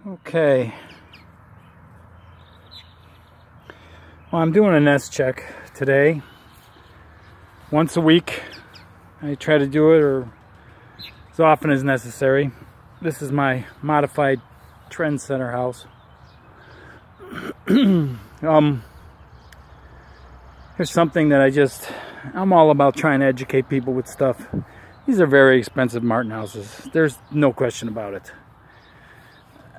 Okay. Well, I'm doing a nest check today. Once a week. I try to do it, or as often as necessary. This is my modified Trend Center house. Here's something that I'm all about trying to educate people with stuff. These are very expensive marten houses. There's no question about it.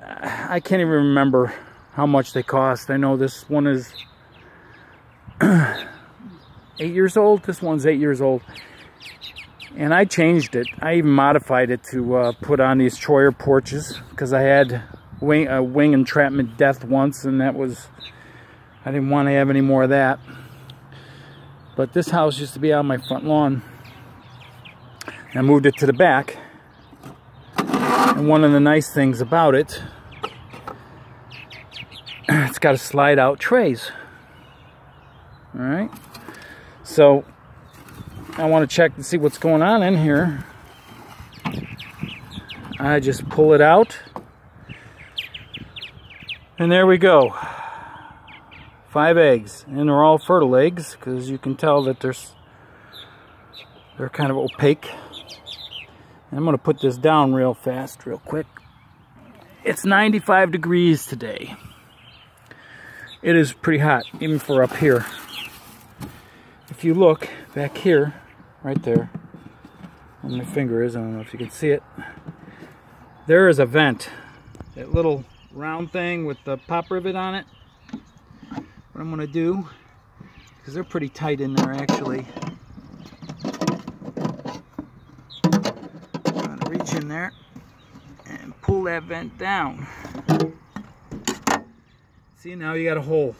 I can't even remember how much they cost. I know this one is 8 years old. This one's 8 years old. And I changed it. I even modified it to put on these Troyer porches, because I had a wing entrapment death once, and I didn't want to have any more of that. But this house used to be on my front lawn. I moved it to the back. And one of the nice things about it, it's got a slide out trays. Alright. So I want to check to see what's going on in here. I just pull it out. And there we go. 5 eggs. And they're all fertile eggs, because you can tell that they're kind of opaque. And I'm going to put this down real fast, real quick. It's 95 degrees today. It is pretty hot, even for up here. If you look back here, right there, where my finger is, I don't know if you can see it, there is a vent. That little round thing with the pop rivet on it. What I'm going to do, because they're pretty tight in there actually, I'm going to reach in there and pull that vent down. See, now you got a hole.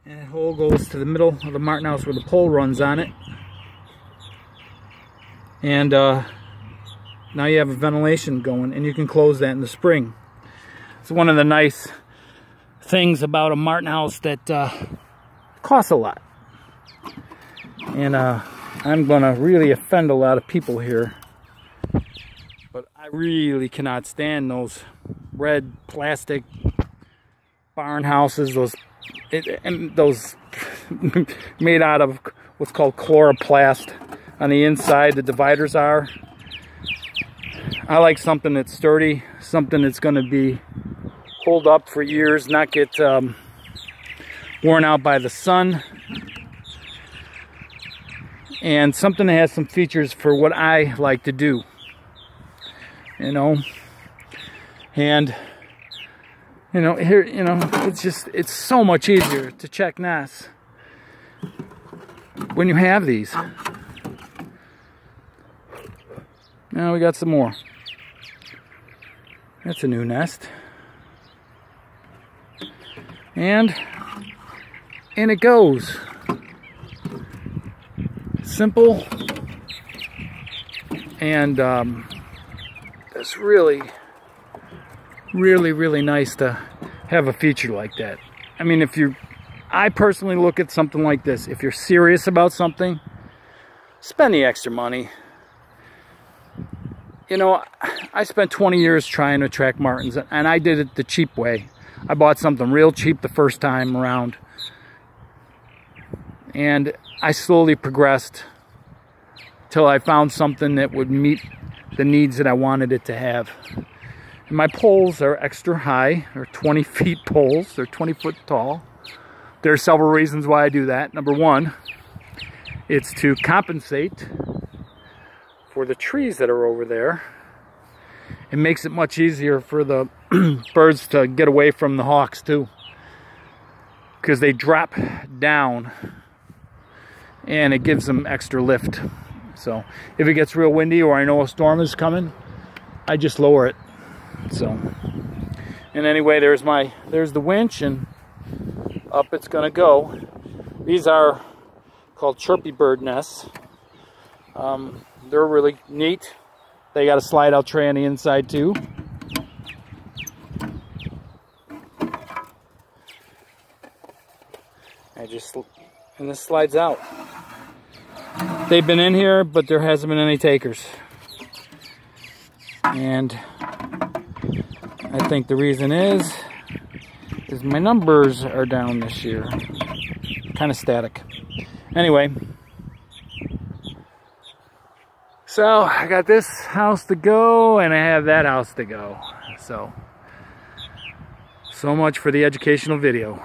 And that hole goes to the middle of the marten house where the pole runs on it. And now you have a ventilation going, and you can close that in the spring. It's one of the nice things about a marten house that costs a lot. And I'm going to really offend a lot of people here. But I really cannot stand those red plastic barn houses, those made out of what's called chloroplast on the inside. The dividers are. I like something that's sturdy, something that's going to be hold up for years, not get worn out by the sun, and something that has some features for what I like to do, you know. And here, it's so much easier to check nests when you have these. Now we got some more. That's a new nest. And in it goes. Simple. And it's really nice to have a feature like that. I mean, I personally look at something like this. If you're serious about something, spend the extra money. You know, I spent 20 years trying to attract martens, and I did it the cheap way. I bought something real cheap the first time around. And I slowly progressed till I found something that would meet the needs that I wanted it to have. And my poles are extra high. They're 20 feet poles. They're 20 foot tall. There are several reasons why I do that. Number one, it's to compensate for the trees that are over there. It makes it much easier for the birds to get away from the hawks too, because they drop down and it gives them extra lift. So if it gets real windy or I know a storm is coming, I just lower it. So, and anyway, there's the winch, and up it's gonna go. These are called chirpy bird nests. They're really neat. They got a slide out tray on the inside too. And this slides out. They've been in here, but there hasn't been any takers. And I think the reason is my numbers are down this year. Kind of static. Anyway. So, I got this house to go, and I have that house to go. So much for the educational video.